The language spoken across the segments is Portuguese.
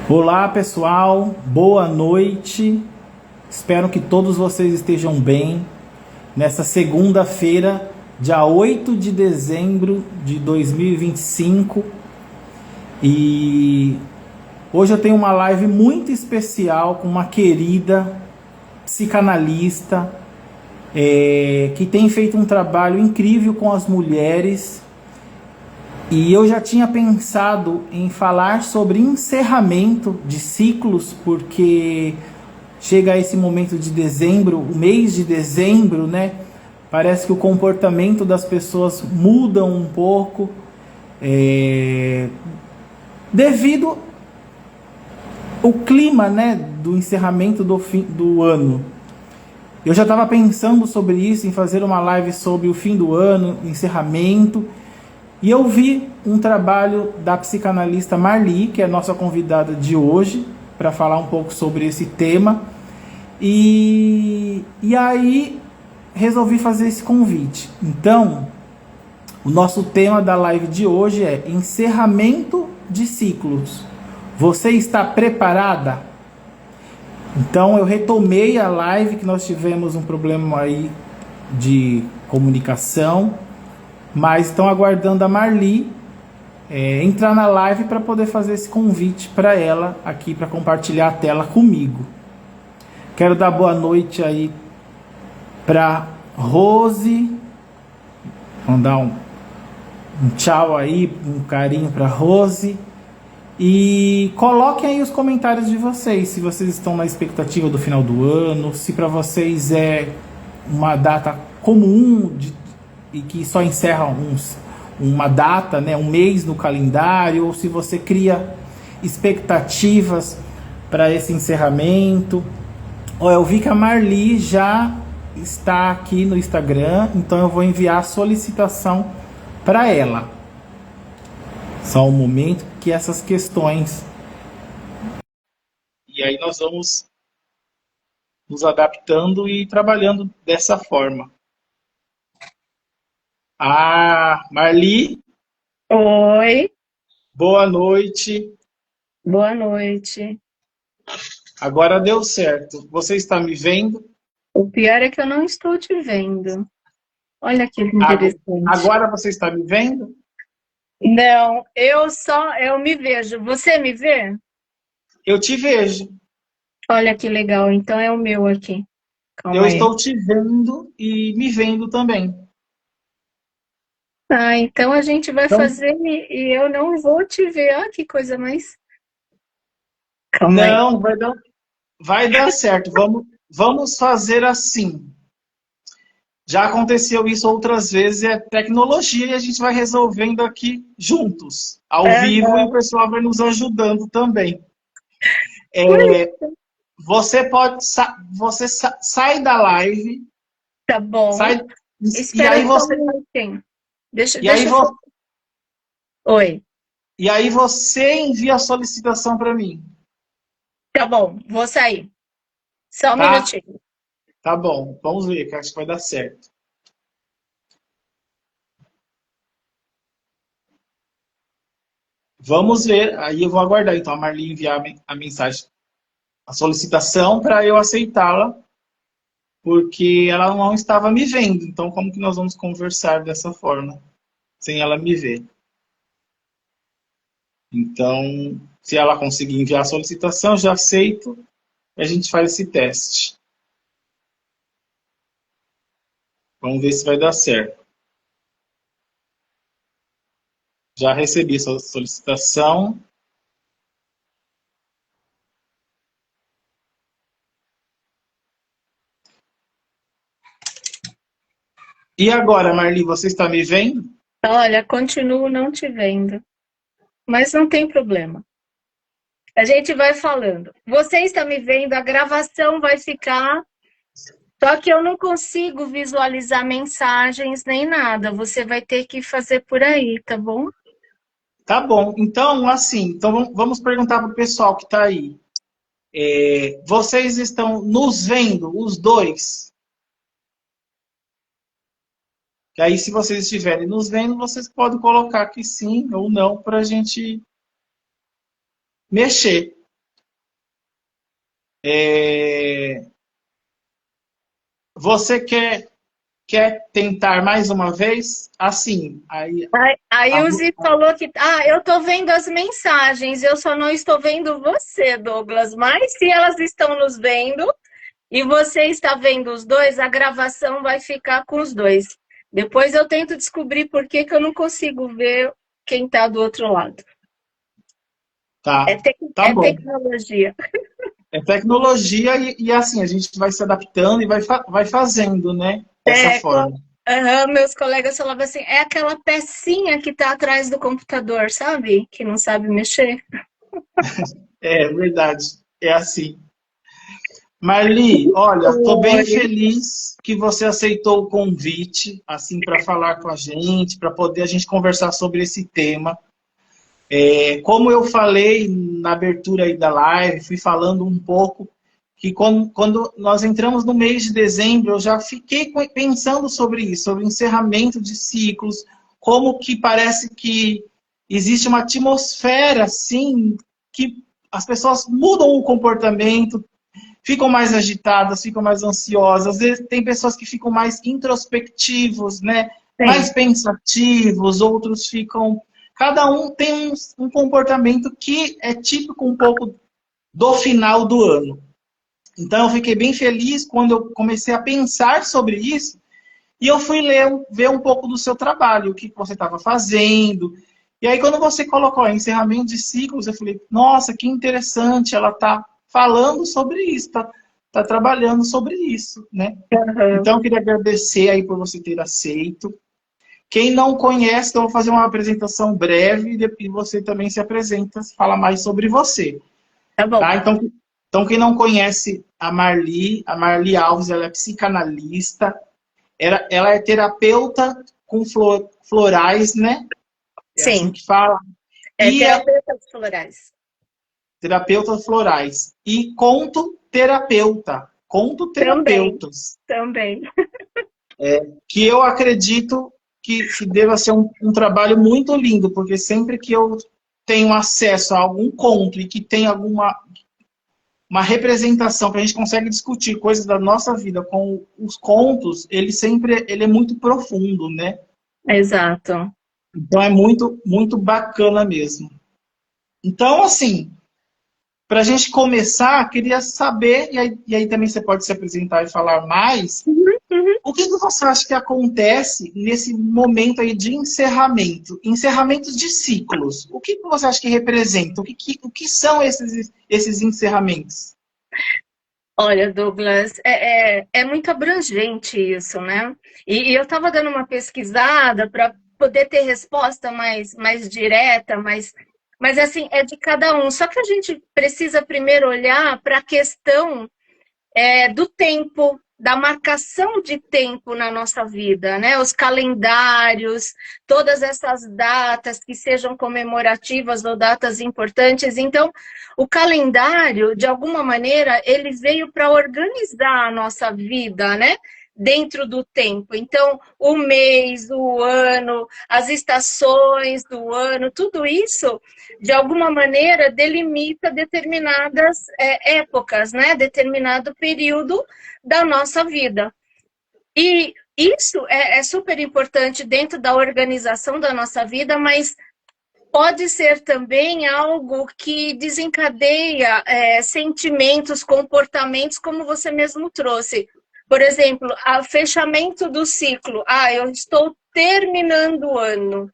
Olá pessoal, boa noite. Espero que todos vocês estejam bem nessa segunda-feira, dia 8 de dezembro de 2025. E hoje eu tenho uma live muito especial com uma querida psicanalista que tem feito um trabalho incrível com as mulheres. E eu já tinha pensado em falar sobre encerramento de ciclos, porque chega esse momento de dezembro, o mês de dezembro, né? Parece que o comportamento das pessoas muda um pouco, devido ao clima, né, do encerramento do fim do ano. Eu já estava pensando sobre isso, em fazer uma live sobre o fim do ano, encerramento. E eu vi um trabalho da psicanalista Marli, que é a nossa convidada de hoje, para falar um pouco sobre esse tema. E aí resolvi fazer esse convite. Então, o nosso tema da live de hoje é encerramento de ciclos. Você está preparada? Então eu retomei a live, que nós tivemos um problema aí de comunicação, mas estão aguardando a Marli entrar na live para poder fazer esse convite para ela aqui, para compartilhar a tela comigo. Quero dar boa noite aí para Rose, mandar um tchau aí, um carinho para Rose. E coloquem aí os comentários de vocês, se vocês estão na expectativa do final do ano, se para vocês é uma data comum e que só encerra uma data, né, um mês no calendário, ou se você cria expectativas para esse encerramento. Eu vi que a Marli já está aqui no Instagram, então eu vou enviar a solicitação para ela. Só um momento que essas questões. E aí nós vamos nos adaptando e trabalhando dessa forma. Marli, Oi, boa noite. boa noite. Agora deu certo. Você está me vendo? O pior é que eu não estou te vendo. Olha que interessante. Agora você está me vendo? Não, eu me vejo. Você me vê? Eu te vejo. Olha que legal. Então é o meu aqui. Eu Calma aí. estou te vendo e me vendo também. Então a gente vai Então, fazer e eu não vou te ver. Ah, que coisa mais. Calma aí. não, vai dar certo. Vamos fazer assim. Já aconteceu isso outras vezes, é tecnologia e a gente vai resolvendo aqui juntos, ao É, vivo, e o não. pessoal vai nos ajudando também. Por Você pode, sai da live, Tá bom. sai, e Espera aí só um você, minutinho. Deixa, e aí deixa eu só. você, Oi. e aí você envia a solicitação para mim, Tá bom, vou sair. Só um tá? minutinho. Tá bom, vamos ver, que acho que vai dar certo. Vamos ver, aí eu vou aguardar então a Marli enviar a mensagem, a solicitação para eu aceitá-la, porque ela não estava me vendo. Então, como que nós vamos conversar dessa forma, sem ela me ver? Então, se ela conseguir enviar a solicitação, já aceito e a gente faz esse teste. Vamos ver se vai dar certo. Já recebi sua solicitação. E agora, Marli, você está me vendo? Olha, continuo não te vendo, mas não tem problema. A gente vai falando. Você está me vendo, a gravação vai ficar, só que eu não consigo visualizar mensagens nem nada. Você vai ter que fazer por aí, tá bom? Tá bom. Então, assim, então vamos perguntar para o pessoal que está aí. Vocês estão nos vendo, os dois? Que aí, se vocês estiverem nos vendo, vocês podem colocar que sim ou não para a gente mexer. É, você quer tentar mais uma vez? Assim, aí A a- Ilse falou que, eu tô vendo as mensagens, eu só não estou vendo você, Douglas, mas se elas estão nos vendo e você está vendo os dois, a gravação vai ficar com os dois. Depois eu tento descobrir por que que eu não consigo ver quem está do outro lado. tá, tá É bom. tecnologia. É tecnologia e assim, a gente vai se adaptando e vai fazendo, né? Dessa É, forma. meus colegas falavam assim, é aquela pecinha que está atrás do computador, sabe? Que não sabe mexer. É verdade. É assim. Marli, olha, estou bem Oi. feliz que você aceitou o convite, assim, para falar com a gente, para poder a gente conversar sobre esse tema. Como eu falei na abertura aí da live, fui falando um pouco que quando nós entramos no mês de dezembro, eu já fiquei pensando sobre isso, sobre o encerramento de ciclos, como que parece que existe uma atmosfera, assim, que as pessoas mudam o comportamento, ficam mais agitadas, ficam mais ansiosas. Às vezes tem pessoas que ficam mais introspectivos, né? Mais Sim, pensativos, outros ficam. Cada um tem um comportamento que é típico um pouco do final do ano. Então eu fiquei bem feliz quando eu comecei a pensar sobre isso e eu fui ver um pouco do seu trabalho, o que você estava fazendo. E aí, quando você colocou encerramento de ciclos, eu falei, nossa, que interessante, ela está falando sobre isso, está trabalhando sobre isso, né? aham. Então, eu queria agradecer aí por você ter aceito. Quem não conhece, eu vou fazer uma apresentação breve e depois você também se apresenta, fala mais sobre você, Tá bom. tá? Então quem não conhece a Marli Alves, ela é psicanalista, ela é terapeuta com florais, né? É assim Sim, que fala. é E é terapeutas florais. terapeuta florais. E conto terapeuta. Conto Também, terapeutas. também. Que eu acredito que deva ser um trabalho muito lindo, porque sempre que eu tenho acesso a algum conto e que tem alguma uma representação que a gente consegue discutir coisas da nossa vida com os contos, ele é muito profundo, né? Exato. Então é muito bacana mesmo. Então, assim, para a gente começar, queria saber, e aí também você pode se apresentar e falar mais, Uhum, uhum. o que, que você acha que acontece nesse momento aí de encerramento? Encerramentos de ciclos. O que, que você acha que representa? O que são esses encerramentos? Olha, Douglas, é muito abrangente isso, né? E eu estava dando uma pesquisada para poder ter resposta mais direta, mas assim, é de cada um. Só que a gente precisa primeiro olhar para a questão do tempo, da marcação de tempo na nossa vida, né? Os calendários, todas essas datas que sejam comemorativas ou datas importantes. Então, o calendário, de alguma maneira, ele veio para organizar a nossa vida, né? Dentro do tempo. Então, o mês, o ano, as estações do ano, tudo isso de alguma maneira, delimita determinadas épocas, né? Determinado período da nossa vida. E isso é super importante dentro da organização da nossa vida, mas pode ser também algo que desencadeia sentimentos, comportamentos, como você mesmo trouxe. Por exemplo, o fechamento do ciclo. Eu estou terminando o ano.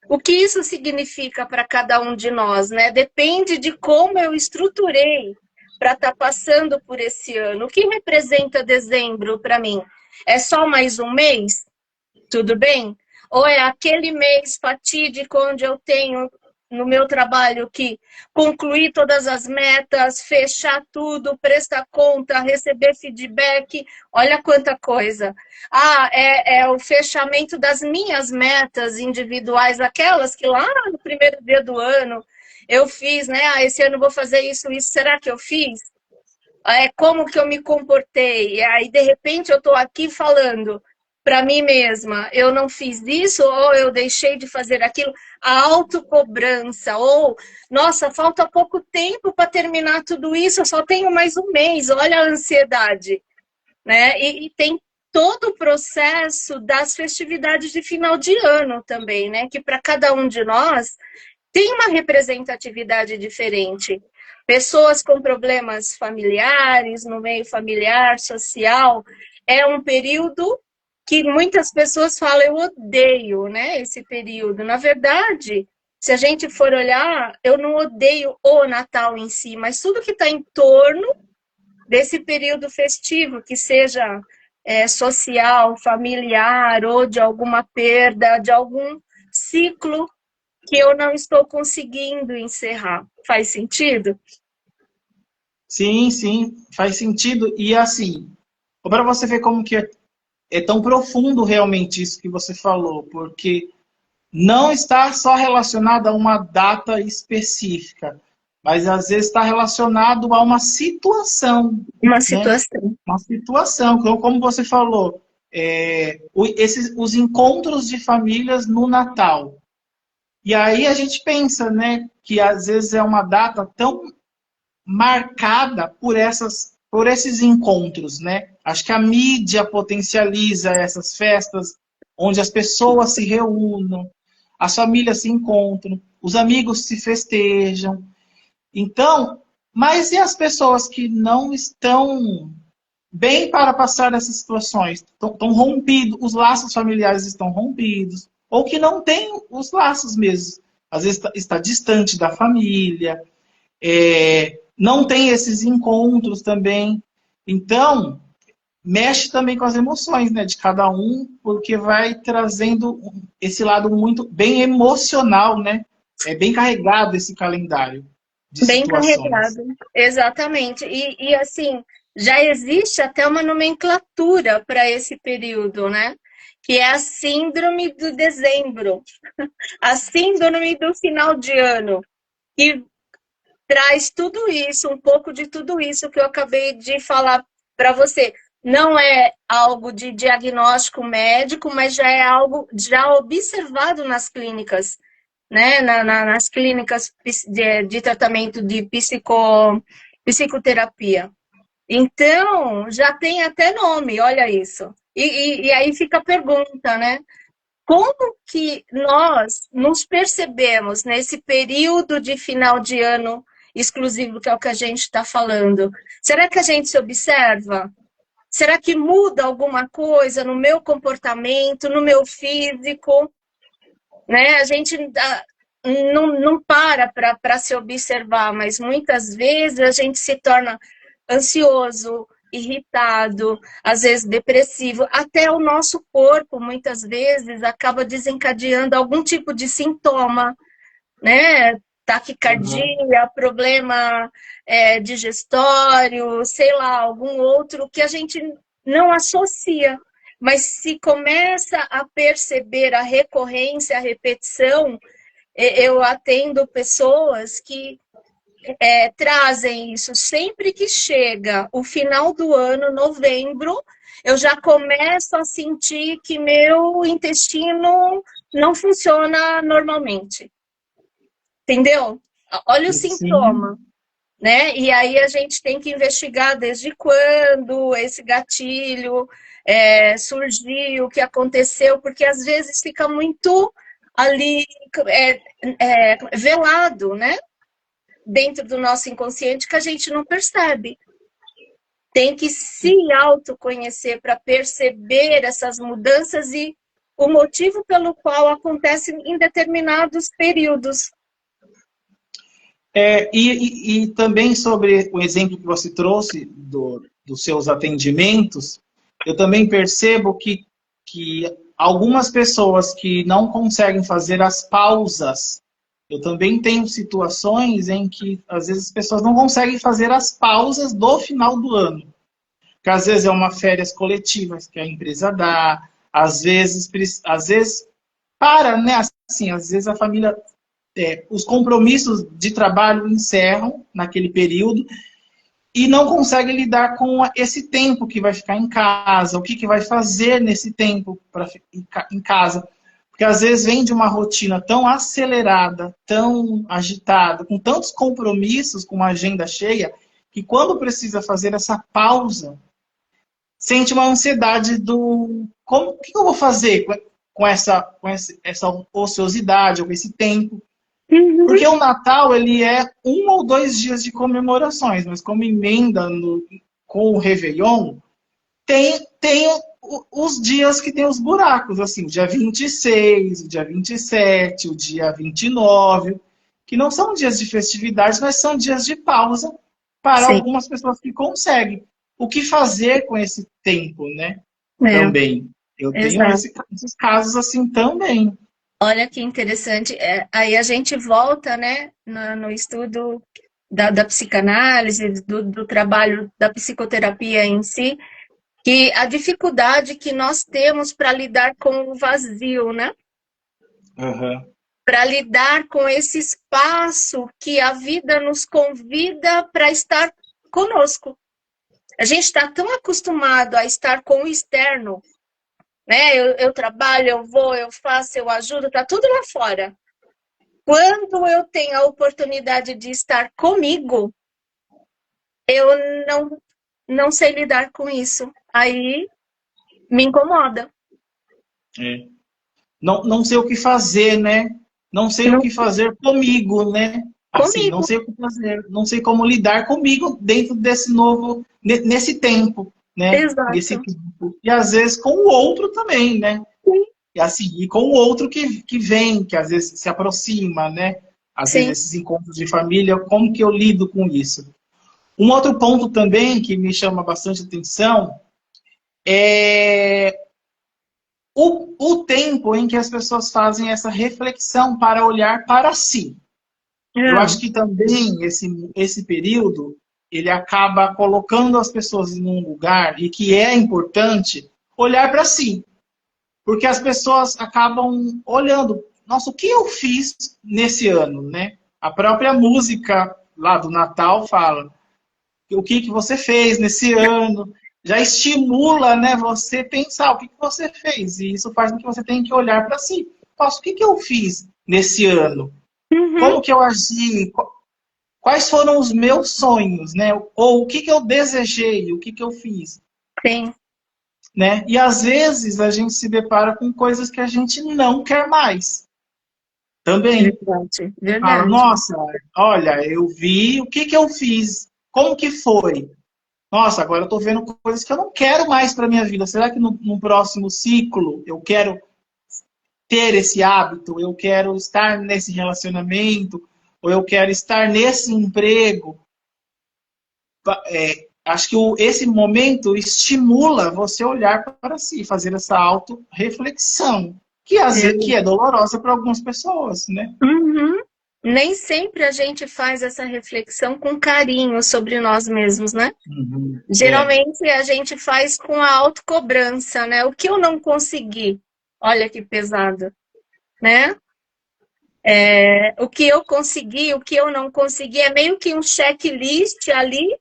O que isso significa para cada um de nós, né? Depende de como eu estruturei para estar passando por esse ano. O que representa dezembro para mim? É só mais um mês? Tudo bem? Ou é aquele mês fatídico onde eu tenho no meu trabalho que concluir todas as metas, fechar tudo, prestar conta, receber feedback, olha quanta coisa. É o fechamento das minhas metas individuais, aquelas que lá no primeiro dia do ano eu fiz, né? Esse ano eu vou fazer isso, será que eu fiz? Como que eu me comportei? E aí, de repente, eu estou aqui falando. para mim mesma, eu não fiz isso, ou eu deixei de fazer aquilo, a autocobrança, ou, nossa, falta pouco tempo para terminar tudo isso, eu só tenho mais um mês, olha a ansiedade, né? E tem todo o processo das festividades de final de ano também, né? Que para cada um de nós tem uma representatividade diferente. Pessoas com problemas familiares, no meio familiar, social, é um período que muitas pessoas falam, eu odeio, né, esse período. Na verdade, se a gente for olhar, eu não odeio o Natal em si, mas tudo que está em torno desse período festivo, que seja social, familiar, ou de alguma perda, de algum ciclo que eu não estou conseguindo encerrar. Faz sentido? Sim, sim, faz sentido. E assim, para você ver como que é tão profundo realmente isso que você falou, porque não está só relacionado a uma data específica, mas às vezes está relacionado a uma situação, Uma né? situação. Uma situação, como você falou, os encontros de famílias no Natal. E aí a gente pensa, né, que às vezes é uma data tão marcada por esses encontros, né? Acho que a mídia potencializa essas festas onde as pessoas se reúnem, as famílias se encontram, os amigos se festejam. Então, mas e as pessoas que não estão bem para passar essas situações? Estão rompidos, os laços familiares estão rompidos, ou que não têm os laços mesmo. Às vezes está distante da família, não tem esses encontros também. Então, mexe também com as emoções, né, de cada um, porque vai trazendo esse lado muito bem emocional, né? É bem carregado esse calendário de Bem situações. carregado, exatamente. E assim, já existe até uma nomenclatura para esse período, né? Que é a síndrome do dezembro, a síndrome do final de ano, que traz tudo isso, um pouco de tudo isso que eu acabei de falar para você. Não é algo de diagnóstico médico, mas já é algo já observado nas clínicas, né? Nas clínicas de tratamento de psicoterapia. Então, já tem até nome, olha isso. E aí fica a pergunta, né? Como que nós nos percebemos nesse período de final de ano exclusivo, que é o que a gente está falando? Será que a gente se observa? Será que muda alguma coisa no meu comportamento, no meu físico? Né? A gente não para se observar, mas muitas vezes a gente se torna ansioso, irritado, às vezes depressivo, até o nosso corpo muitas vezes acaba desencadeando algum tipo de sintoma, né? Uhum. Taquicardia, problema digestório, sei lá, algum outro que a gente não associa. Mas se começa a perceber a recorrência, a repetição, eu atendo pessoas que trazem isso. Sempre que chega o final do ano, novembro, eu já começo a sentir que meu intestino não funciona normalmente. Entendeu? Olha o Sim, sintoma, né? E aí a gente tem que investigar desde quando esse gatilho surgiu, o que aconteceu, porque às vezes fica muito ali velado, né? Dentro do nosso inconsciente que a gente não percebe. Tem que se autoconhecer para perceber essas mudanças e o motivo pelo qual acontecem em determinados períodos. E também sobre o exemplo que você trouxe dos seus atendimentos, eu também percebo que algumas pessoas que não conseguem fazer as pausas, eu também tenho situações em que às vezes as pessoas não conseguem fazer as pausas do final do ano. Que às vezes é uma férias coletivas que a empresa dá, às vezes para, né? Assim, às vezes a família os compromissos de trabalho encerram naquele período e não consegue lidar com esse tempo que vai ficar em casa, o que, que vai fazer nesse tempo para ficar em casa. Porque às vezes vem de uma rotina tão acelerada, tão agitada, com tantos compromissos, com uma agenda cheia, que quando precisa fazer essa pausa, sente uma ansiedade do como, o que eu vou fazer essa ociosidade, ou com esse tempo. Uhum. Porque o Natal, ele é 1 ou 2 dias de comemorações, mas como emenda com o Réveillon, tem os dias que tem os buracos, assim, o dia 26, o dia 27, o dia 29, que não são dias de festividade, mas são dias de pausa para Sim, algumas pessoas que conseguem. O que fazer com esse tempo, né? é, Também. Eu tenho exato. esses casos assim também. Olha que interessante. Aí a gente volta, né, no estudo da psicanálise, do trabalho da psicoterapia em si, que a dificuldade que nós temos para lidar com o vazio, né? Uhum. Para lidar com esse espaço que a vida nos convida para estar conosco. A gente está tão acostumado a estar com o externo, né? Eu trabalho, eu vou, eu faço, eu ajudo, tá tudo lá fora. Quando eu tenho a oportunidade de estar comigo, eu não sei lidar com isso. Aí me incomoda. É. Não sei o que fazer, né? Não sei o Não que fazer comigo, né? Assim, não comigo. sei o que fazer, não sei como lidar comigo dentro desse novo, nesse tempo, né? Nesse Exato. tempo. E às vezes com o outro também, né? E assim, e com o outro que vem, que às vezes se aproxima, né? Às vezes Sim. esses encontros de família, como que eu lido com isso? Um outro ponto também que me chama bastante atenção é o tempo em que as pessoas fazem essa reflexão para olhar para si. Eu Ah, acho que também esse período ele acaba colocando as pessoas em um lugar e que é importante olhar para si. Porque as pessoas acabam olhando, nossa, o que eu fiz nesse ano, né? A própria música lá do Natal fala o que você fez nesse ano, já estimula, né, você pensar o que você fez, e isso faz com que você tenha que olhar para si. Nossa, o que eu fiz nesse ano? uhum. Como que eu agi? Quais foram os meus sonhos, né? Ou o que eu desejei, o que eu fiz, Sim. né? E às vezes a gente se depara com coisas que a gente não quer mais. Também. Verdade. Fala, Verdade. nossa, olha, eu vi o que eu fiz, como que foi? Nossa, agora eu tô vendo coisas que eu não quero mais para minha vida. Será que no próximo ciclo eu quero ter esse hábito? Eu quero estar nesse relacionamento? Ou eu quero estar nesse emprego? Acho que esse momento estimula você olhar para si, fazer essa auto-reflexão, que, que é dolorosa para algumas pessoas, né? Uhum. Nem sempre a gente faz essa reflexão com carinho sobre nós mesmos, né? Uhum. É, Geralmente a gente faz com a autocobrança, né? O que eu não consegui? Olha que pesado, né? O que eu consegui, o que eu não consegui, é meio que um checklist ali,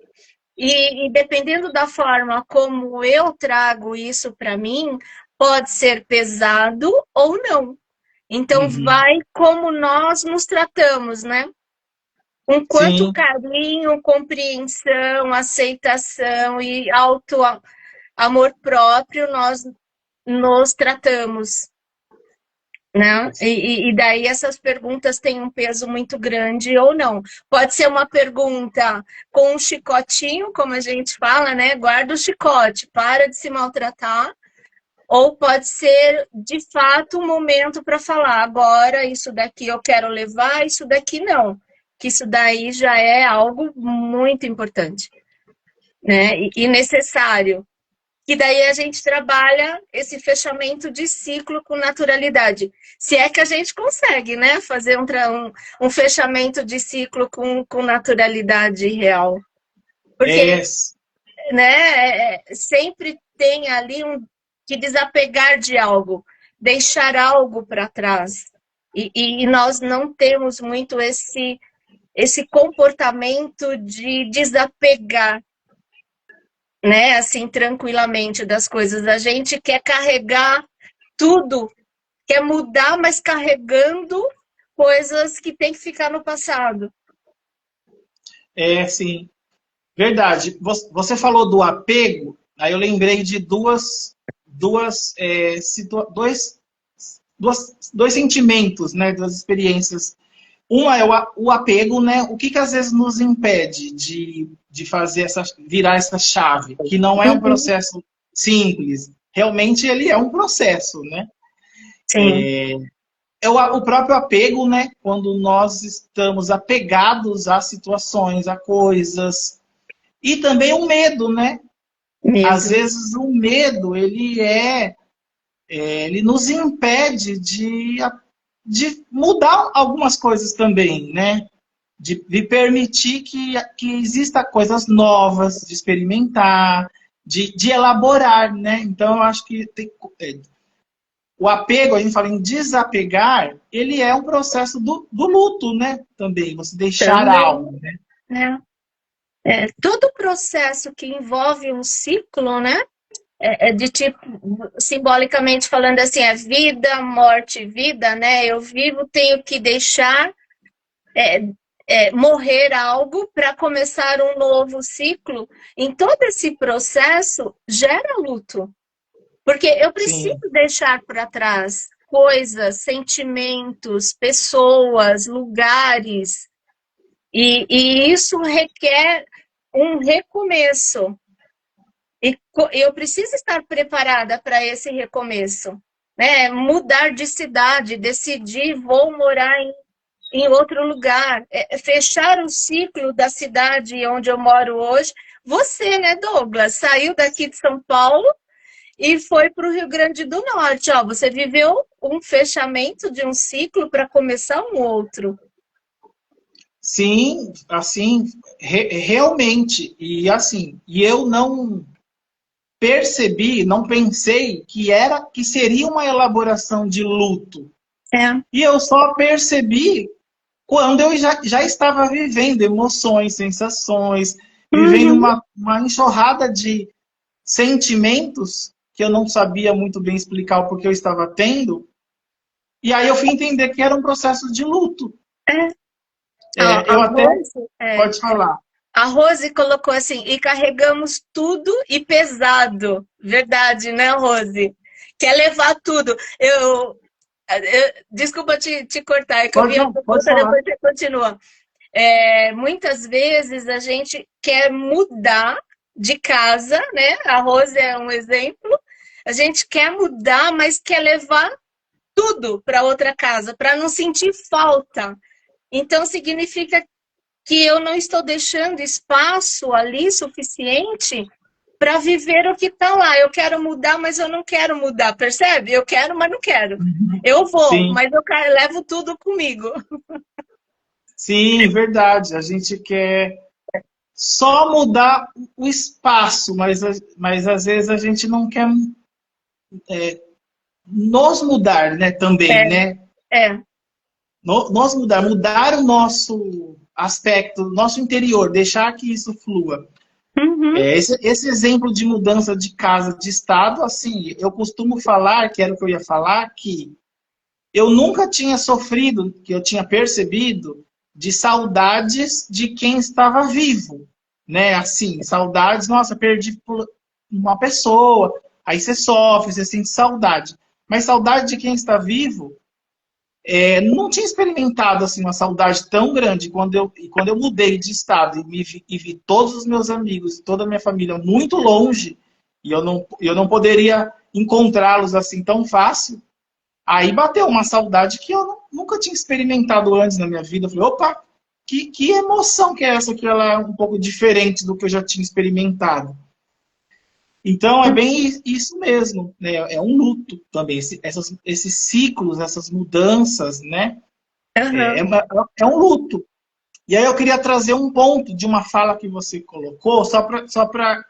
e dependendo da forma como eu trago isso para mim, pode ser pesado ou não. Então, uhum. vai como nós nos tratamos, né? Com quanto Sim, carinho, compreensão, aceitação e auto amor próprio nós nos tratamos, né? E daí essas perguntas têm um peso muito grande ou não. Pode ser uma pergunta com um chicotinho, como a gente fala, né? Guarda o chicote, para de se maltratar. Ou pode ser, de fato, um momento para falar, agora isso daqui eu quero levar, isso daqui não. Que isso daí já é algo muito importante, né? E necessário. Que daí a gente trabalha esse fechamento de ciclo com naturalidade. Se é que a gente consegue, né? Fazer um fechamento de ciclo com naturalidade real. é, Porque, né, sempre tem ali que desapegar de algo, deixar algo para trás. E nós não temos muito esse comportamento de desapegar, né, assim, tranquilamente das coisas. A gente quer carregar tudo, quer mudar, mas carregando coisas que tem que ficar no passado. Sim, verdade. Você falou do apego, aí eu lembrei de dois sentimentos, né, duas experiências. Uma é o apego, né? O que às vezes nos impede de fazer virar essa chave, que não é um Uhum. processo simples. Realmente ele é um processo, né? Sim. É o próprio apego, né? Quando nós estamos apegados a situações, a coisas. E também o medo, né? Às Medo. vezes o medo, ele nos impede de mudar algumas coisas também, né? De permitir que exista coisas novas, de experimentar, de elaborar, né? Então, eu acho que o apego, a gente fala em desapegar, ele é um processo do luto, né? Também, você deixar Também, algo, né? né? Todo processo que envolve um ciclo, né? De tipo, simbolicamente falando assim, é vida, morte, vida, né? Eu vivo, tenho que deixar morrer algo para começar um novo ciclo. Em todo esse processo gera luto, porque eu preciso Sim, deixar para trás coisas, sentimentos, pessoas, lugares, e isso requer um recomeço. E eu preciso estar preparada para esse recomeço, né? Mudar de cidade, decidir, vou morar em outro lugar, fechar o ciclo da cidade onde eu moro hoje. Você, né, Douglas, saiu daqui de São Paulo e foi para o Rio Grande do Norte. Ó, você viveu um fechamento de um ciclo para começar um outro. sim, assim, realmente, e assim, e eu não percebi, não pensei que seria uma elaboração de luto. É. E eu só percebi quando eu já estava vivendo emoções, sensações, vivendo Uhum. uma enxurrada de sentimentos que eu não sabia muito bem explicar o porquê eu estava tendo. E aí eu fui entender que era um processo de luto. É. A Eu até, Rose, pode falar. a Rose colocou assim, e carregamos tudo e pesado. Verdade, né, Rose? Quer levar tudo. Desculpa te cortar, é que eu Pode, vi a não, pode pergunta, falar. depois você continua. Muitas vezes a gente quer mudar de casa, né? A Rose é um exemplo. A gente quer mudar, mas quer levar tudo para outra casa, para não sentir falta. Então, significa que eu não estou deixando espaço ali suficiente para viver o que está lá. Eu quero mudar, mas eu não quero mudar, percebe? Eu quero, mas não quero. Eu vou, Sim, mas eu levo tudo comigo. sim, verdade. A gente quer só mudar o espaço, mas às vezes a gente não quer nos mudar, né, também, É, né? é. Nós mudar o nosso aspecto, nosso interior, deixar que isso flua. Uhum. Esse exemplo de mudança de casa, de estado, assim, eu costumo falar, que era o que eu ia falar, que eu nunca tinha sofrido, que eu tinha percebido, de saudades de quem estava vivo, né? Assim, saudades, nossa, perdi uma pessoa, aí você sofre, você sente saudade. Mas saudade de quem está vivo, não tinha experimentado assim uma saudade tão grande quando eu mudei de estado e vi todos os meus amigos, toda a minha família muito longe, e eu não poderia encontrá-los assim tão fácil. Aí bateu uma saudade que eu nunca tinha experimentado antes na minha vida. Eu falei, opa, que emoção que é essa que ela é um pouco diferente do que eu já tinha experimentado. Então é bem isso mesmo, né? É um luto também, esses ciclos, essas mudanças, né? É, Uhum. é um luto. E aí eu queria trazer um ponto de uma fala que você colocou, só para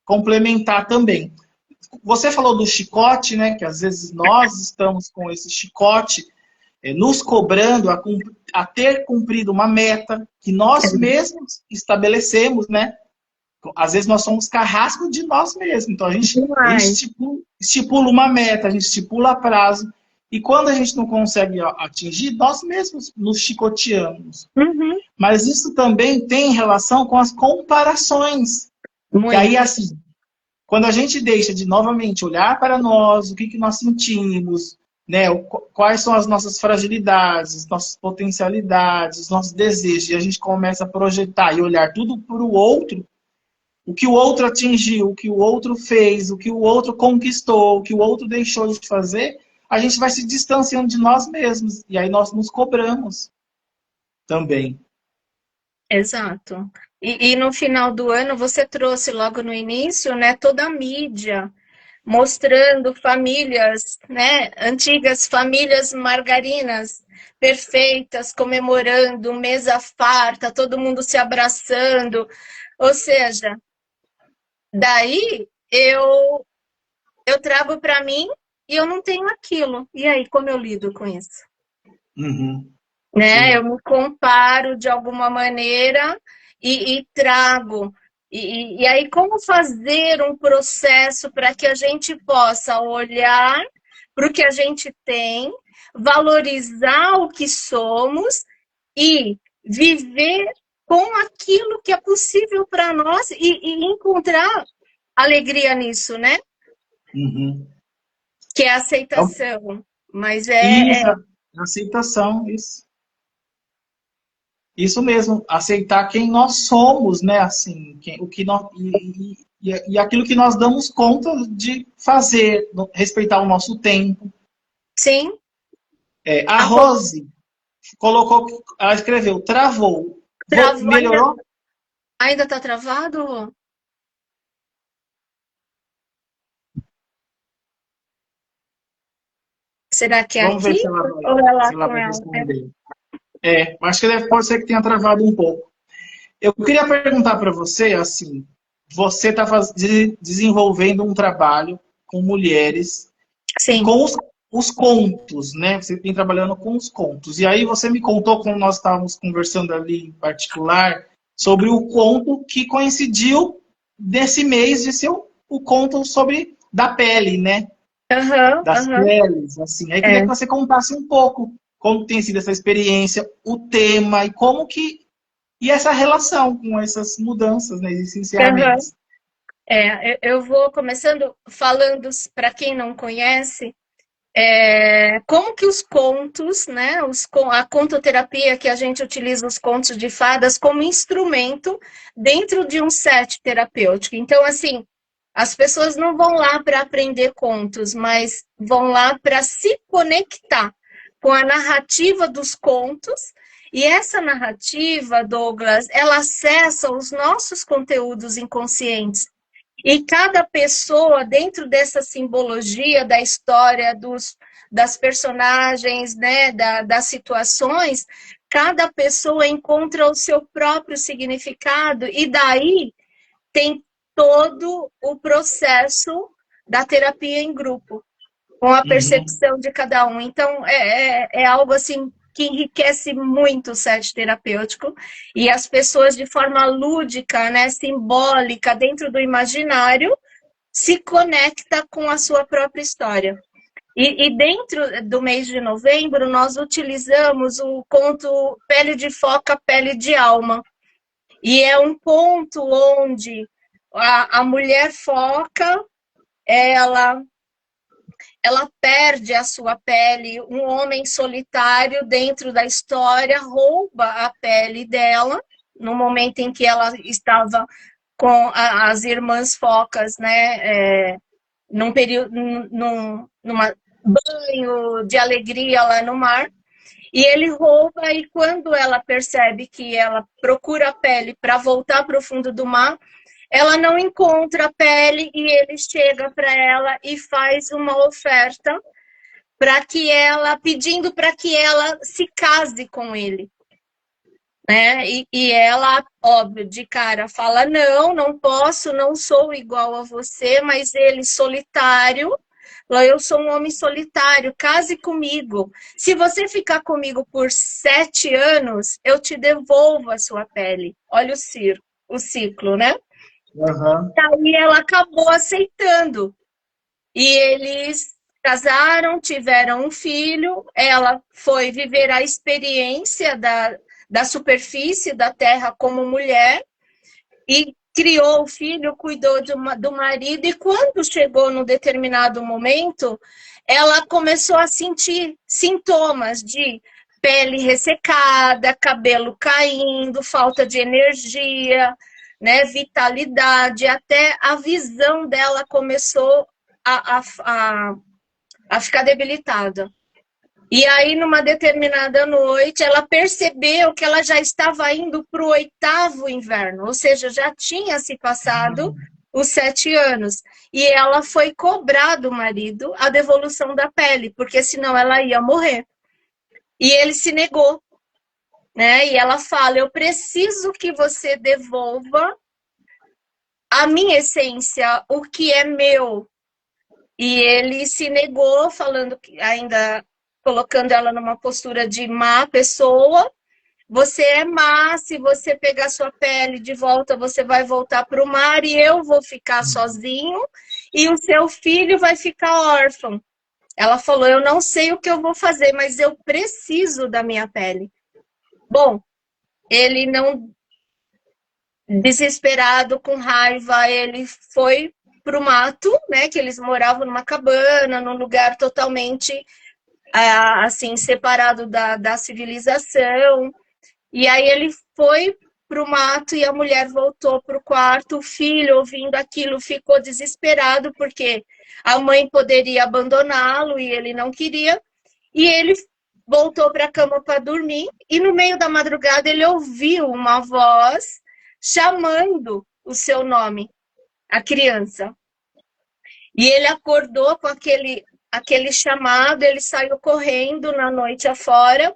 complementar também. Você falou do chicote, né? Que às vezes nós estamos com esse chicote. nos cobrando a ter cumprido uma meta que nós mesmos estabelecemos, né? Às vezes nós somos carrascos de nós mesmos. Então a gente estipula uma meta, a gente estipula prazo, e quando a gente não consegue atingir, nós mesmos nos chicoteamos. Uhum. Mas isso também tem relação com as comparações. Muito. E aí, assim, quando a gente deixa de novamente olhar para nós, o que nós sentimos, né? Quais são as nossas fragilidades, nossas potencialidades, os nossos desejos, e a gente começa a projetar e olhar tudo para o outro, o que o outro atingiu, o que o outro fez, o que o outro conquistou, o que o outro deixou de fazer, a gente vai se distanciando de nós mesmos. E aí nós nos cobramos também. Exato. E no final do ano, você trouxe logo no início, né, toda a mídia mostrando famílias, né, antigas famílias margarinas perfeitas, comemorando, mesa farta, todo mundo se abraçando. Ou seja, daí eu trago para mim e eu não tenho aquilo. E aí, como eu lido com isso? Uhum. Né? Eu Sim. me comparo de alguma maneira e trago. E aí, como fazer um processo para que a gente possa olhar para o que a gente tem, valorizar o que somos e viver com aquilo que é possível para nós e encontrar alegria nisso, né? Uhum. Que é a aceitação. Mas Isso, aceitação, isso. Isso mesmo, aceitar quem nós somos, né? Assim, o que nós, e aquilo que nós damos conta de fazer, respeitar o nosso tempo. sim. A Rose colocou, ela escreveu, travou. Travou, Melhorou? ainda está travado? Será que é Vamos ver aqui se ela vai, ou é lá se ela com vai ela? responder. Acho que pode ser que tenha travado um pouco. Eu queria perguntar para você, assim, você está desenvolvendo um trabalho com mulheres e Sim. com os contos, né? Você tem trabalhando com os contos. E aí você me contou, quando nós estávamos conversando ali em particular, sobre o conto que coincidiu desse mês de ser o conto sobre da pele, né? Das peles, assim. Aí queria que você contasse um pouco como tem sido essa experiência, o tema e como que e essa relação com essas mudanças, né, esses encerramentos. Eu vou começando falando para quem não conhece, como que os contos, né, a contoterapia, que a gente utiliza os contos de fadas como instrumento dentro de um set terapêutico. Então, assim, as pessoas não vão lá para aprender contos, mas vão lá para se conectar com a narrativa dos contos. E essa narrativa, Douglas, ela acessa os nossos conteúdos inconscientes. E cada pessoa, dentro dessa simbologia da história, das personagens, né, das situações, cada pessoa encontra o seu próprio significado, e daí tem todo o processo da terapia em grupo, com a percepção de cada um. Então, é algo assim que enriquece muito o set terapêutico, e as pessoas, de forma lúdica, né, simbólica, dentro do imaginário, se conecta com a sua própria história. E dentro do mês de novembro, nós utilizamos o conto Pele de Foca, Pele de Alma. E é um ponto onde a mulher foca, ela perde a sua pele, um homem solitário dentro da história rouba a pele dela, no momento em que ela estava com as irmãs focas, né, num período, numa banho de alegria lá no mar, e ele rouba, e quando ela percebe que ela procura a pele para voltar para o fundo do mar, ela não encontra a pele, e ele chega para ela e faz uma oferta pedindo para que ela se case com ele. Né? E ela, óbvio, de cara fala, não posso, não sou igual a você, mas ele solitário, Falou, eu sou um homem solitário, case comigo. Se você ficar comigo por 7 anos, eu te devolvo a sua pele. Olha o ciclo, né? Aham. Aí ela acabou aceitando. E eles casaram, tiveram um filho, ela foi viver a experiência da superfície da terra como mulher e criou o filho, cuidou do marido, e quando chegou num determinado momento, ela começou a sentir sintomas de pele ressecada, cabelo caindo, falta de energia, né, vitalidade, até a visão dela começou a ficar debilitada. E aí, numa determinada noite, ela percebeu que ela já estava indo para o 8º inverno, ou seja, já tinha se passado os 7 anos. E ela foi cobrar do marido a devolução da pele, porque senão ela ia morrer. E ele se negou, né? E ela fala, eu preciso que você devolva a minha essência, o que é meu. E ele se negou, falando que ainda colocando ela numa postura de má pessoa. Você é má, se você pegar sua pele de volta, você vai voltar para o mar e eu vou ficar sozinho e o seu filho vai ficar órfão. Ela falou, eu não sei o que eu vou fazer, mas eu preciso da minha pele. Bom, ele não, desesperado, com raiva, ele foi para o mato, né, que eles moravam numa cabana, num lugar totalmente assim, separado da civilização. E aí ele foi para o mato e a mulher voltou para o quarto. O filho, ouvindo aquilo, ficou desesperado, porque a mãe poderia abandoná-lo e ele não queria. E ele voltou para a cama para dormir. E no meio da madrugada ele ouviu uma voz chamando o seu nome, a criança. E ele acordou com aquele chamado, ele saiu correndo na noite afora,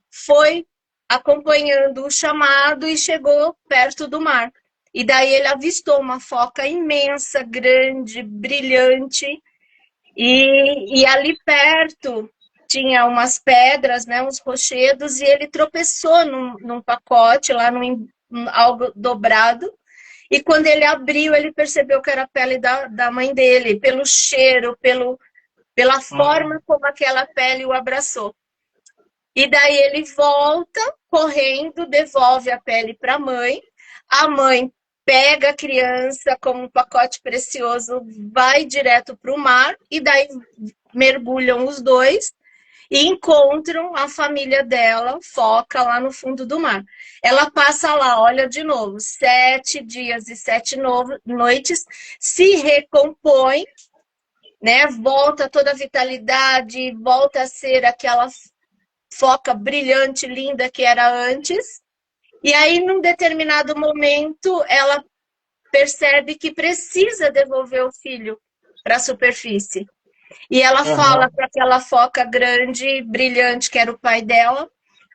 foi acompanhando o chamado e chegou perto do mar. E daí ele avistou uma foca imensa, grande, brilhante, e ali perto tinha umas pedras, né, uns rochedos, e ele tropeçou num pacote, lá algo dobrado, e quando ele abriu, ele percebeu que era a pele da mãe dele, pelo cheiro, pela forma como aquela pele o abraçou. E daí ele volta correndo, devolve a pele para a mãe pega a criança como um pacote precioso, vai direto para o mar, e daí mergulham os dois e encontram a família dela, foca lá no fundo do mar. Ela passa lá, olha de novo, 7 dias e 7 noites, se recompõe, né? Volta toda a vitalidade, volta a ser aquela foca brilhante, linda que era antes. E aí, num determinado momento, ela percebe que precisa devolver o filho para a superfície. E ela fala para aquela foca grande, brilhante, que era o pai dela,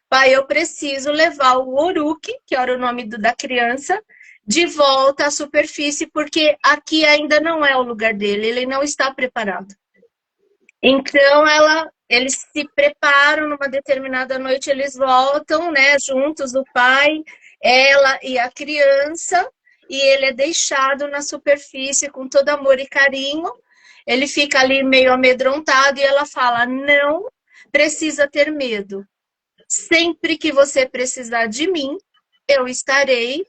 pai, eu preciso levar o Uruki, que era o nome da criança, de volta à superfície, porque aqui ainda não é o lugar dele, ele não está preparado. Então, eles se preparam, numa determinada noite eles voltam, né, juntos, o pai, ela e a criança, e ele é deixado na superfície com todo amor e carinho. Ele fica ali meio amedrontado e ela fala, não precisa ter medo. Sempre que você precisar de mim, eu estarei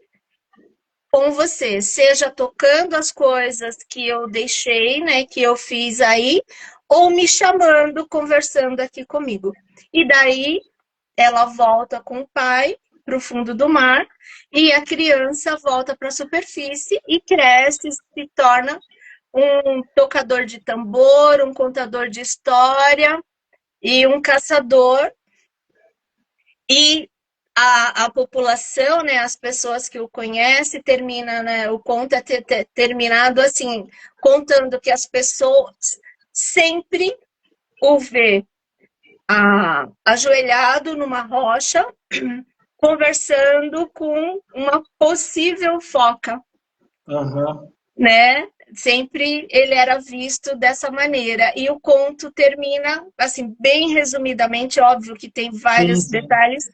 com você, seja tocando as coisas que eu deixei, né, que eu fiz aí, ou me chamando, conversando aqui comigo. E daí ela volta com o pai para o fundo do mar e a criança volta para a superfície e cresce, se torna um tocador de tambor, um contador de história e um caçador. E a população, né, as pessoas que o conhecem, termina, né, o conto é terminado assim, contando que as pessoas sempre o vê ajoelhado numa rocha, conversando com uma possível foca, né? Sempre ele era visto dessa maneira. E o conto termina, assim, bem resumidamente, óbvio que tem Sim, vários sim. detalhes,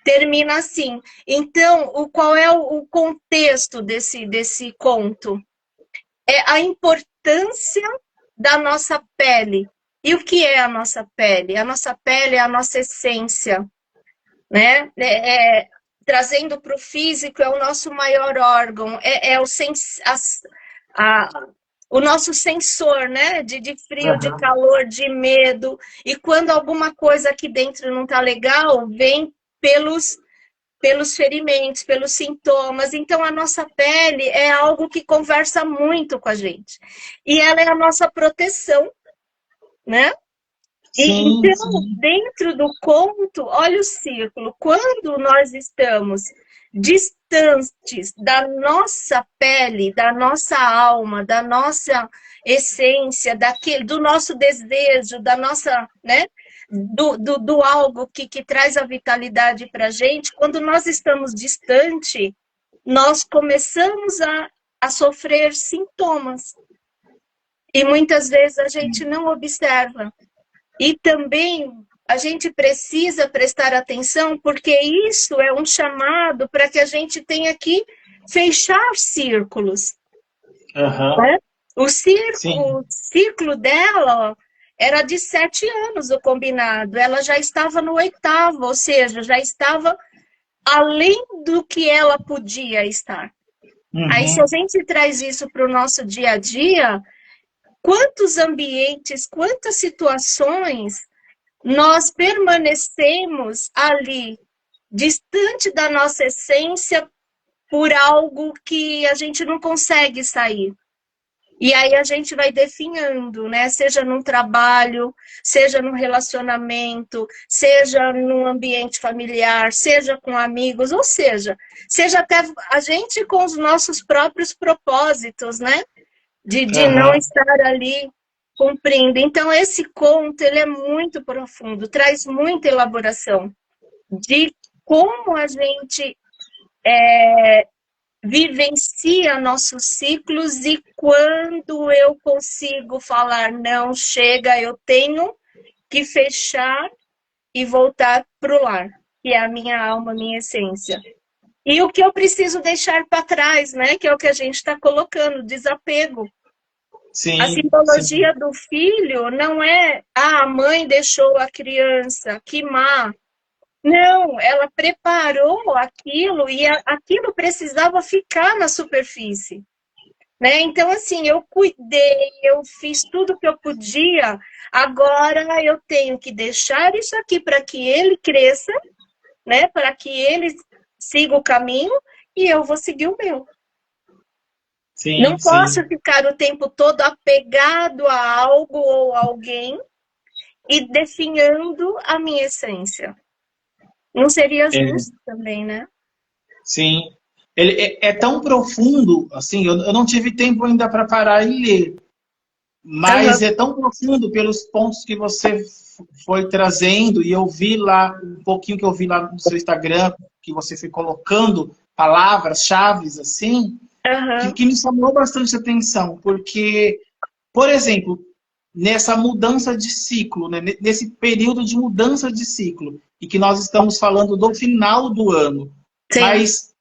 termina assim. Então, qual é o contexto desse conto? É a importância da nossa pele. E o que é a nossa pele? A nossa pele é a nossa essência, né? Trazendo para o físico, é o nosso maior órgão, a, o nosso sensor, né? De frio, de Aham. calor, de medo. E quando alguma coisa aqui dentro não está legal, vem pelos ferimentos, pelos sintomas. Então, a nossa pele é algo que conversa muito com a gente. E ela é a nossa proteção, né? E, Sim, então, sim. dentro do conto, olha o círculo. Quando nós estamos distantes da nossa pele, da nossa alma, da nossa essência, do nosso desejo, da nossa, né? Do algo que traz a vitalidade para a gente, quando nós estamos distante, nós começamos a sofrer sintomas. E muitas vezes a gente não observa. E também a gente precisa prestar atenção, porque isso é um chamado para que a gente tenha que fechar círculos. Aham. Né? O Sim. ciclo dela era de 7 anos, o combinado. Ela já estava no 8º, ou seja, já estava além do que ela podia estar. Aí, se a Uhum. gente traz isso para o nosso dia a dia, quantos ambientes, quantas situações nós permanecemos ali, distante da nossa essência, por algo que a gente não consegue sair. E aí a gente vai definhando, né? Seja num trabalho, seja num relacionamento, seja num ambiente familiar, seja com amigos, ou seja até a gente com os nossos próprios propósitos, né? De não Aham. estar ali cumprindo. Então, esse conto, ele é muito profundo, traz muita elaboração de como a gente vivencia nossos ciclos e quando eu consigo falar, não, chega, eu tenho que fechar e voltar para o lar, que é a minha alma, a minha essência. E o que eu preciso deixar para trás, né? Que é o que a gente está colocando, desapego. A Sim, sim. simbologia do filho não é a mãe deixou a criança, que má. Não, ela preparou aquilo e aquilo precisava ficar na superfície. Né? Então, assim, eu cuidei, eu fiz tudo que eu podia, agora eu tenho que deixar isso aqui para que ele cresça, né? Para que ele siga o caminho e eu vou seguir o meu. Sim, Não posso sim. ficar o tempo todo apegado a algo ou alguém e definhando a minha essência. Não seria É, justo também, né? sim. Ele é tão profundo, assim, eu não tive tempo ainda para parar e ler, mas Uhum. é tão profundo pelos pontos que você foi trazendo, e eu vi lá, um pouquinho que eu vi lá no seu Instagram, que você foi colocando palavras, chaves, assim, Uhum. que me chamou bastante atenção, porque, por exemplo, nessa mudança de ciclo, né, nesse período de mudança de ciclo, e que nós estamos falando do final do ano, Sim, mas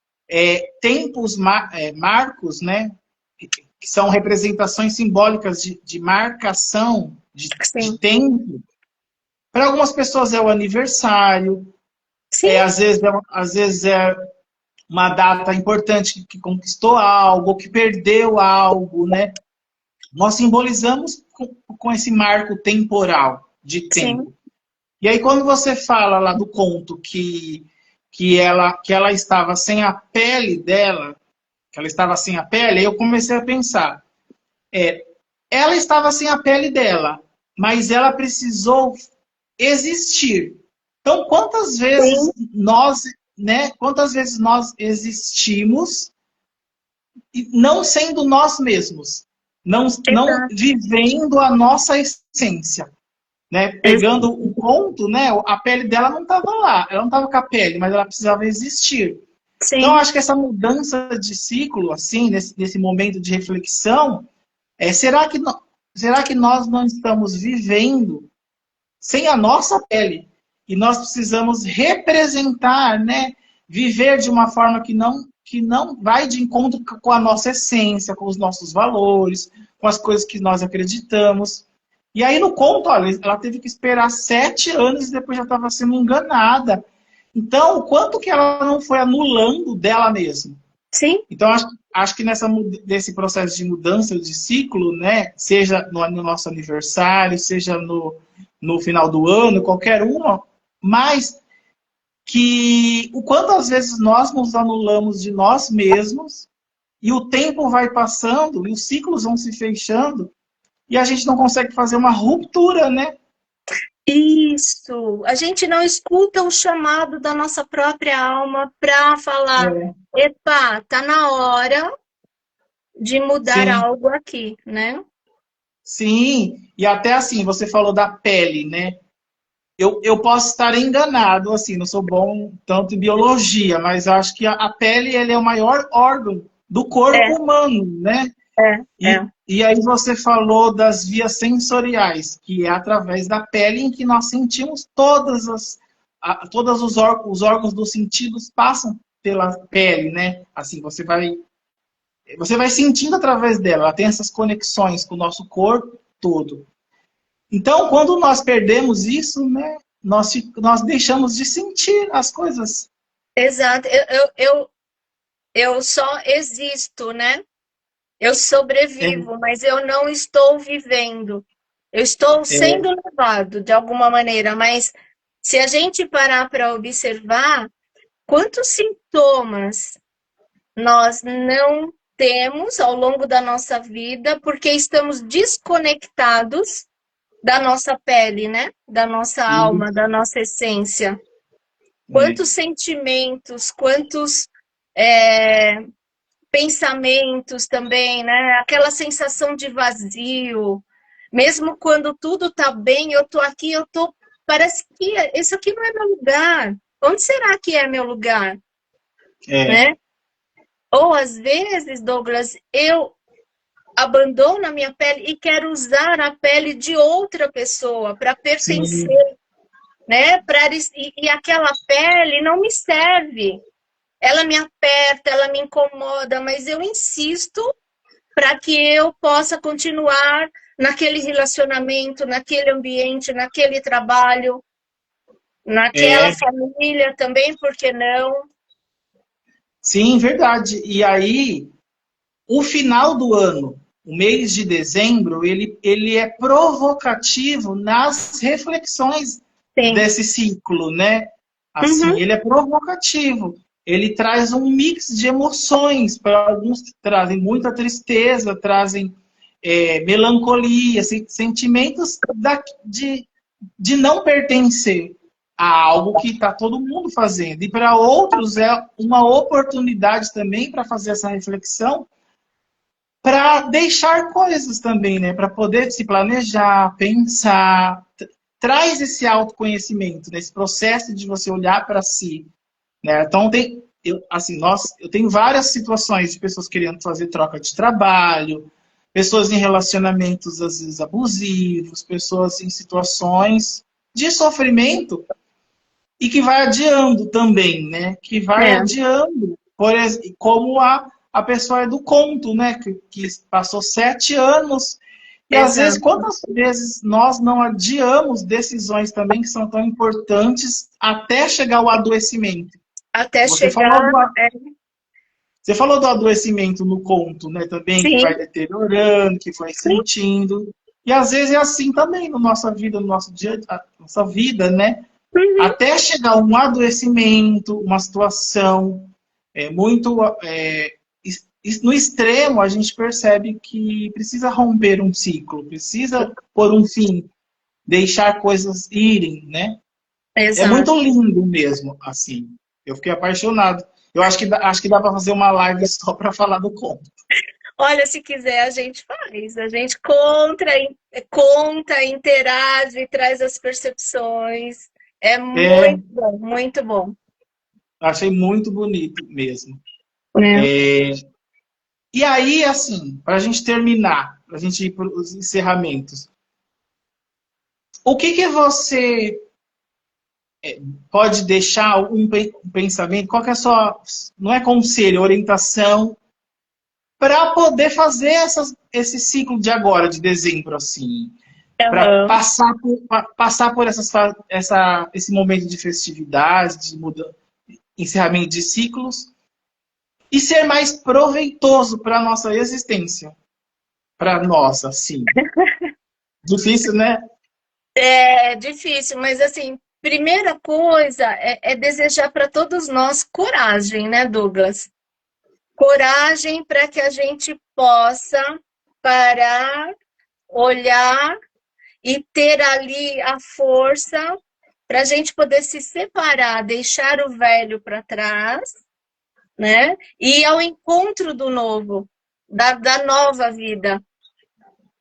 tempos, marcos, né, que são representações simbólicas de marcação de sim, tempo, para algumas pessoas é o aniversário, sim, às vezes é uma data importante que conquistou algo, que perdeu algo, né? Nós simbolizamos com esse marco temporal de sim, tempo. E aí, quando você fala lá do conto que ela estava sem a pele dela, que ela estava sem a pele, eu comecei a pensar, ela estava sem a pele dela, mas ela precisou existir. Então, sim, quantas vezes nós existimos não sendo nós mesmos, não exato, vivendo a nossa essência, né? Pegando exato. o ponto, né? A pele dela não estava lá, ela não estava com a pele, mas ela precisava existir. Então, eu Sim, acho que essa mudança de ciclo, assim, nesse momento de reflexão, será que nós não estamos vivendo sem a nossa pele? E nós precisamos representar, né? Viver de uma forma que não vai de encontro com a nossa essência, com os nossos valores, com as coisas que nós acreditamos. E aí no conto, olha, ela teve que esperar 7 anos e depois já estava sendo enganada. Então, o quanto que ela não foi anulando dela mesma? Sim. Então, acho que nesse processo de mudança de ciclo, né, seja no nosso aniversário, seja no final do ano, qualquer uma, mas que o quanto às vezes nós nos anulamos de nós mesmos e o tempo vai passando e os ciclos vão se fechando e a gente não consegue fazer uma ruptura, né? Isso. A gente não escuta o chamado da nossa própria alma para falar, epa, tá na hora de mudar Sim. algo aqui, né? Sim, e até assim, você falou da pele, né? Eu posso estar enganado, assim, não sou bom tanto em biologia, mas acho que a pele ele é o maior órgão do corpo É, humano, né? é. E aí você falou das vias sensoriais, que é através da pele em que nós sentimos todos os órgãos dos sentidos passam pela pele, né? Assim, você vai sentindo através dela, ela tem essas conexões com o nosso corpo todo. Então, quando nós perdemos isso, né, nós deixamos de sentir as coisas. Exato. Eu só existo, né? Eu É, sobrevivo, mas eu não estou vivendo. Eu estou é, sendo levado de alguma maneira, mas se a gente parar para observar, quantos sintomas nós não temos ao longo da nossa vida porque estamos desconectados da nossa pele, né? Da nossa sim, alma, da nossa essência. é, Quantos sentimentos, quantos é, pensamentos também, né? Aquela sensação de vazio. Mesmo quando tudo tá bem, eu tô aqui, parece que isso aqui não é meu lugar. Onde será que é meu lugar, é, né? Ou às vezes, Douglas, eu abandono a minha pele e quero usar a pele de outra pessoa para pertencer, sim, né? E aquela pele não me serve. Ela me aperta, ela me incomoda, mas eu insisto para que eu possa continuar naquele relacionamento, naquele ambiente, naquele trabalho, naquela é, família também, por que não? sim, verdade. E aí, o final do ano, o mês de dezembro, ele é provocativo nas reflexões Sim. desse ciclo, né? Assim, Uhum. ele é provocativo. Ele traz um mix de emoções. Para alguns trazem muita tristeza, trazem melancolia, sentimentos de não pertencer a algo que está todo mundo fazendo. E para outros é uma oportunidade também para fazer essa reflexão, para deixar coisas também, né? Para poder se planejar, pensar. Traz esse autoconhecimento, nesse processo de você olhar para si, né? Então, eu tenho várias situações de pessoas querendo fazer troca de trabalho, pessoas em relacionamentos, às vezes, abusivos, pessoas em situações de sofrimento e que vai adiando também, né? Que vai É, adiando, como a pessoa é do conto, né? Que passou 7 anos. E às vezes, exato. quantas vezes nós não adiamos decisões também que são tão importantes até chegar ao adoecimento? Até Você falou chegar. do, você falou do adoecimento no conto, né? Também, que vai Sim, deteriorando, que foi sim. sentindo. E às vezes é assim também na nossa vida, no nosso dia, a nossa vida, né? Uhum. Até chegar um adoecimento, uma situação muito. No extremo, a gente percebe que precisa romper um ciclo, precisa pôr um fim, deixar coisas irem, né? É Exato. muito lindo mesmo, assim. Eu fiquei apaixonado. Eu acho que dá para fazer uma live só para falar do conto. Olha, se quiser, a gente faz. A gente conta, interage, traz as percepções. É É, muito bom, muito bom. achei muito bonito mesmo. É. E aí, assim, para a gente terminar, para a gente ir para os encerramentos. O que você pode deixar um pensamento? Qual que é a sua, não é conselho, orientação para poder fazer esse ciclo de agora, de dezembro, assim, para Aham. passar por esse momento de festividade, de encerramento de ciclos e ser mais proveitoso para a nossa existência, para nós, assim. Difícil, né? É difícil, mas assim, primeira coisa é desejar para todos nós coragem, né, Douglas? Coragem para que a gente possa parar, olhar e ter ali a força para a gente poder se separar, deixar o velho para trás, né? E ir ao encontro do novo, da nova vida.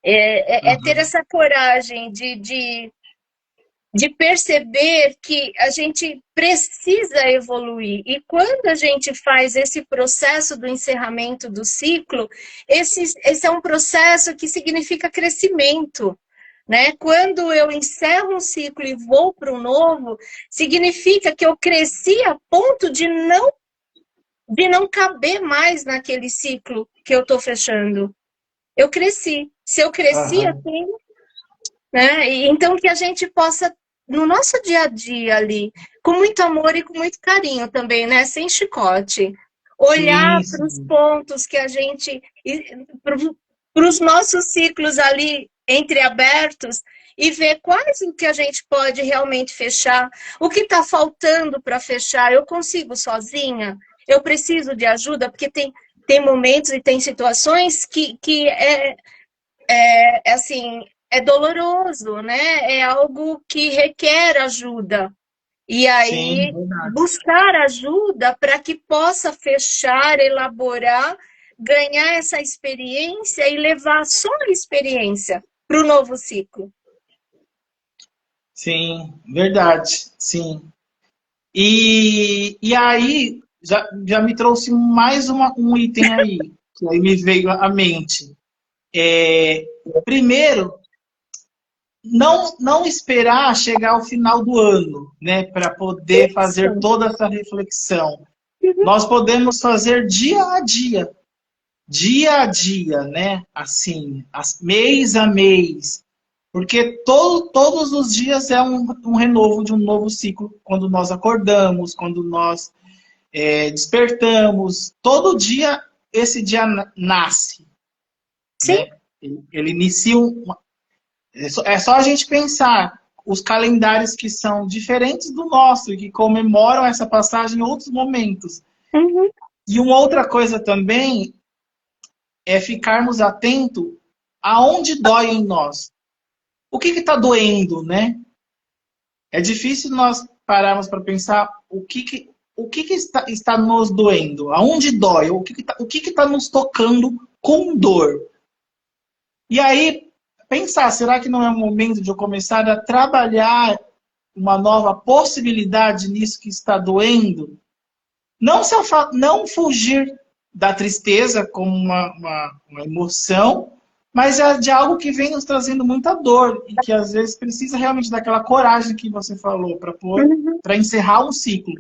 É ter Uhum. essa coragem de perceber que a gente precisa evoluir. E quando a gente faz esse processo do encerramento do ciclo, esse é um processo que significa crescimento. Né? Quando eu encerro um ciclo e vou para um novo, significa que eu cresci a ponto de não caber mais naquele ciclo que eu estou fechando. Eu cresci. Se eu cresci Uhum. assim, né? E então que a gente possa, no nosso dia a dia ali, com muito amor e com muito carinho também, né? Sem chicote. Olhar Sim, para os sim. pontos que a gente, para os nossos ciclos ali entreabertos e ver quais o que a gente pode realmente fechar, o que está faltando para fechar. Eu consigo sozinha? Eu preciso de ajuda? Porque tem momentos e tem situações que assim, é doloroso, né? É algo que requer ajuda. E Sim, aí, verdade. buscar ajuda para que possa fechar, elaborar, ganhar essa experiência e levar só a experiência para o novo ciclo. Sim, verdade. Sim. E aí, já me trouxe mais um item aí, que aí me veio à mente. Primeiro, não esperar chegar ao final do ano, né, para poder fazer Isso. toda essa reflexão. Uhum. Nós podemos fazer dia a dia, né, assim, mês a mês, porque todos os dias é um renovo de um novo ciclo, quando nós acordamos, quando nós despertamos, todo dia esse dia nasce, Sim. né? Ele inicia é só a gente pensar os calendários que são diferentes do nosso e que comemoram essa passagem em outros momentos. Uhum. E uma outra coisa também é ficarmos atentos aonde dói em nós. O que está doendo, né? É difícil nós pararmos para pensar o que está nos doendo, aonde dói, o que está nos tocando com dor. E aí, pensar, será que não é o momento de eu começar a trabalhar uma nova possibilidade nisso que está doendo? Não, não fugir da tristeza como uma emoção, mas é de algo que vem nos trazendo muita dor e que às vezes precisa realmente daquela coragem que você falou Uhum. para encerrar um ciclo.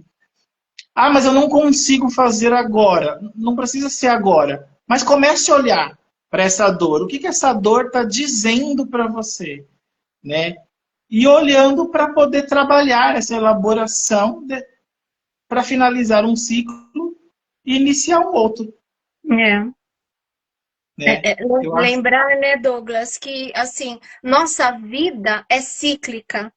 Ah, mas eu não consigo fazer agora. Não precisa ser agora. Mas comece a olhar para essa dor. O que essa dor está dizendo para você, né? E olhando para poder trabalhar essa elaboração para finalizar um ciclo e iniciar um outro, É. né? Eu acho. Lembrar, né, Douglas, que assim, nossa vida é cíclica,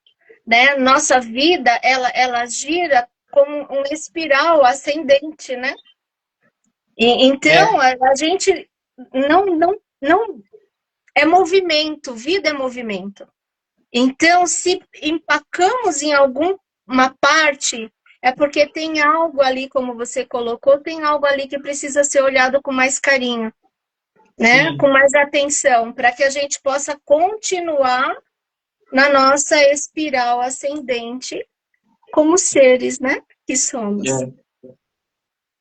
né? Nossa vida, ela gira como uma espiral ascendente, né? Então, É, a gente não é movimento, vida é movimento. Então, se empacamos em alguma parte, é porque tem algo ali, como você colocou, tem algo ali que precisa ser olhado com mais carinho, né? Com sim. mais atenção, para que a gente possa continuar na nossa espiral ascendente como seres, né? Que somos.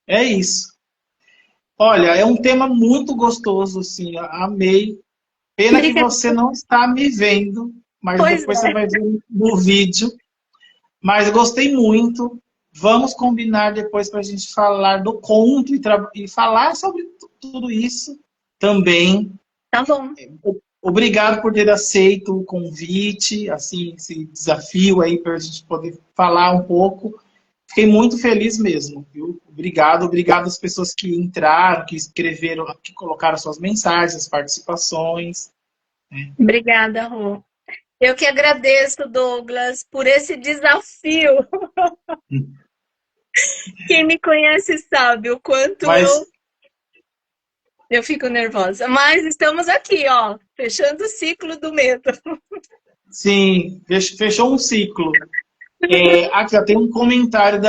É isso. Olha, é um tema muito gostoso, assim. Amei. Pena que Obrigada. você não está me vendo, mas Pois depois você é. vai ver no vídeo. Mas eu gostei muito. Vamos combinar depois para a gente falar do conto e falar sobre tudo isso também. Tá bom. Obrigado por ter aceito o convite, assim, esse desafio aí para a gente poder falar um pouco. Fiquei muito feliz mesmo, viu? Obrigado, obrigado às pessoas que entraram, que escreveram, que colocaram suas mensagens, participações. Obrigada, Rô. Eu que agradeço, Douglas, por esse desafio. Quem me conhece sabe o quanto Mas, eu fico nervosa. Mas estamos aqui, ó, fechando o ciclo do medo. sim, fechou um ciclo. Aqui, ó, tem um comentário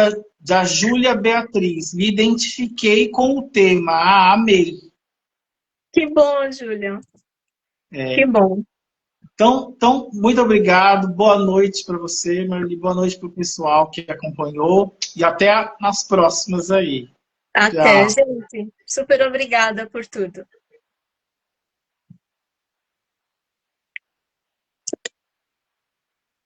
da Júlia Beatriz. Me identifiquei com o tema. Ah, amei. Que bom, Júlia. Que É, bom. então, muito obrigado. Boa noite para você, Marli. Boa noite para o pessoal que acompanhou. E até nas próximas aí. Até, Tchau. gente. Super obrigada por tudo.